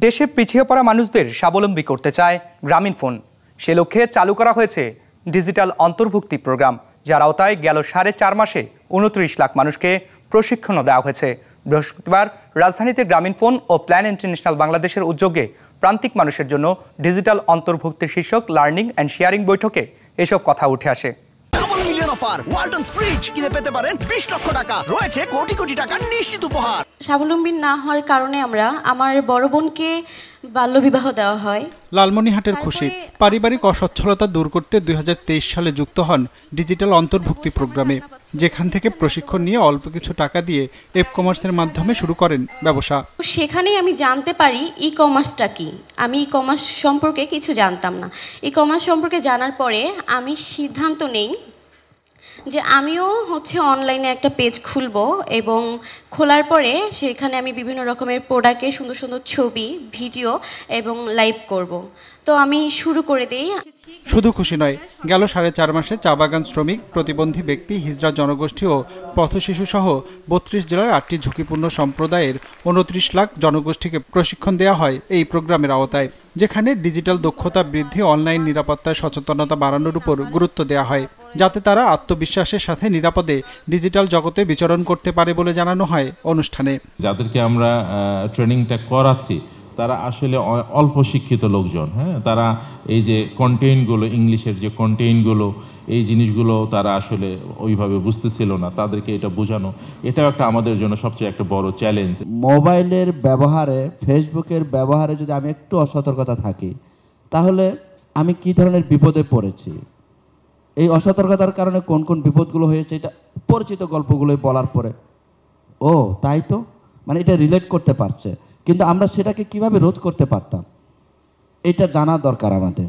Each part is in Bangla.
দেশে পিছিয়ে পড়া মানুষদের স্বাবলম্বী করতে চায় গ্রামীণ ফোন। সে লক্ষ্যে চালু করা হয়েছে ডিজিটাল অন্তর্ভুক্তি প্রোগ্রাম, যার আওতায় গেল 4.5 মাসে 29 লাখ মানুষকে প্রশিক্ষণও দেওয়া হয়েছে। বৃহস্পতিবার রাজধানীতে গ্রামীণ ফোন ও প্ল্যান ইন্টারন্যাশনাল বাংলাদেশের উদ্যোগে প্রান্তিক মানুষের জন্য ডিজিটাল অন্তর্ভুক্তির শীর্ষক লার্নিং অ্যান্ড শেয়ারিং বৈঠকে এসব কথা উঠে আসে। ওয়ালটন ফ্রিজ কিনে পেতে পারেন 20 লক্ষ টাকা, রয়েছে কোটি কোটি টাকার নিশ্চিত উপহার। স্বাবলম্বী না হওয়ার কারণে আমার বড় বোনকে বাল্যবিবাহ দেওয়া হয়। লালমনিরহাটের খুশি পারিবারিক অসচ্ছলতা দূর করতে 2023 সালে যুক্ত হন ডিজিটাল অন্তর্ভুক্তি প্রোগ্রামে, যেখান থেকে প্রশিক্ষণ নিয়ে অল্প কিছু টাকা দিয়ে এপ কমার্সের মাধ্যমে শুরু করেন ব্যবসা। সেখানে আমি জানতে পারি ই কমার্সটা কি। আমি ই কমার্স সম্পর্কে কিছু জানতাম না। ই কমার্স সম্পর্কে জানার পরে আমি সিদ্ধান্ত নেই যে আমিও অনলাইনে একটা পেজ খুলবো এবং খোলার পরে সেখানে আমি বিভিন্ন রকমের প্রোডাক্টের সুন্দর সুন্দর ছবি, ভিডিও এবং লাইভ করব। তো আমি শুরু করে দিই। শুধু খুশি নয়, গেল 4.5 মাসে চা বাগান শ্রমিক, প্রতিবন্ধী ব্যক্তি, হিজড়া জনগোষ্ঠী ও পথশিশু সহ 32 জেলার 8টি ঝুঁকিপূর্ণ সম্প্রদায়ের 29 লাখ জনগোষ্ঠীকে প্রশিক্ষণ দেওয়া হয় এই প্রোগ্রামের আওতায়, যেখানে ডিজিটাল দক্ষতা বৃদ্ধি, অনলাইন নিরাপত্তায় সচেতনতা বাড়ানোর উপর গুরুত্ব দেওয়া হয়, যাতে তারা আত্মবিশ্বাসের সাথে নিরাপদে ডিজিটাল জগতে বিচরণ করতে পারে বলে জানানো হয় অনুষ্ঠানে। যাদেরকে আমরা ট্রেনিংটা করাচ্ছি তারা আসলে অল্প শিক্ষিত লোকজন। তারা এই যে কন্টেন্টগুলো, ইংলিশের যে কন্টেন্টগুলো, এই জিনিসগুলো তারা আসলে ওইভাবে বুঝতেছিল না। তাদেরকে এটা বোঝানো, এটাও একটা আমাদের জন্য সবচেয়ে একটা বড় চ্যালেঞ্জ। মোবাইলের ব্যবহারে, ফেসবুকের ব্যবহারে যদি আমি একটু অসতর্কতা থাকি, তাহলে আমি কি ধরনের বিপদে পড়েছি, এই অসতর্কতার কারণে কোন কোন বিপদগুলো হয়েছে, এটা পরিচিত গল্পগুলোই বলার পরে ও তাই তো, মানে এটা রিলেট করতে পারছে, কিন্তু আমরা সেটাকে কিভাবে রোধ করতে পারতাম, এটা জানা দরকার আমাদের।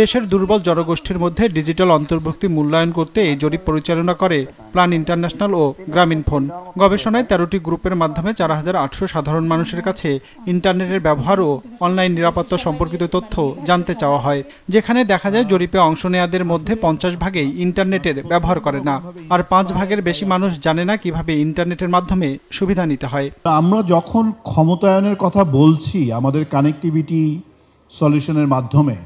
দেশের দুর্বল জনগোষ্ঠীর মধ্যে ডিজিটাল অন্তর্ভুক্তি মূল্যায়ন করতে এই জরিপ পরিচালনা করে প্ল্যান ইন্টারন্যাশনাল ও গ্রামীণ ফোন। গবেষণায় 13টি গ্রুপের মাধ্যমে 4800 সাধারণ মানুষের কাছে ইন্টারনেটের ব্যবহার ও অনলাইন নিরাপত্তা সম্পর্কিত তথ্য জানতে চাওয়া হয়, যেখানে দেখা যায় জরিপে অংশ নেওয়াদের মধ্যে 50 ভাগই ইন্টারনেটের ব্যবহার করে না, আর 5 ভাগের বেশি মানুষ জানে না কিভাবে ইন্টারনেটের মাধ্যমে সুবিধা নিতে হয়। আমরা যখন ক্ষমতায়নের কথা বলছি আমাদের কানেক্টিভিটি সলিউশনের মাধ্যমে,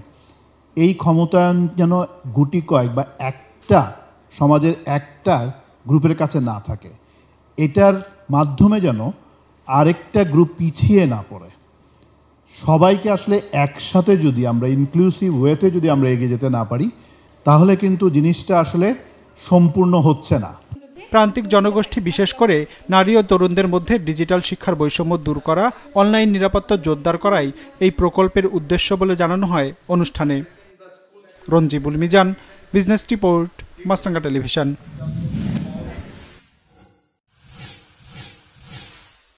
এই ক্ষমতায়ন যেন গুটি কয়েক বা একটা সমাজের একটা গ্রুপের কাছে না থাকে, এটার মাধ্যমে যেন আরেকটা গ্রুপ পিছিয়ে না পড়ে। সবাইকে আসলে একসাথে যদি আমরা ইনক্লুসিভ ওয়েতে যদি আমরা এগিয়ে যেতে না পারি, তাহলে কিন্তু জিনিসটা আসলে সম্পূর্ণ হচ্ছে না। প্রান্তিক জনগোষ্ঠী, বিশেষ করে নারী ও তরুণদের মধ্যে ডিজিটাল শিক্ষার বৈষম্য দূর করা, অনলাইন নিরাপত্তা জোরদার করাই এই প্রকল্পের উদ্দেশ্য বলে জানানো হয় অনুষ্ঠানে। রঞ্জিবুল মিজান, বিজনেস রিপোর্ট, মাছরাঙ্গা টেলিভিশন।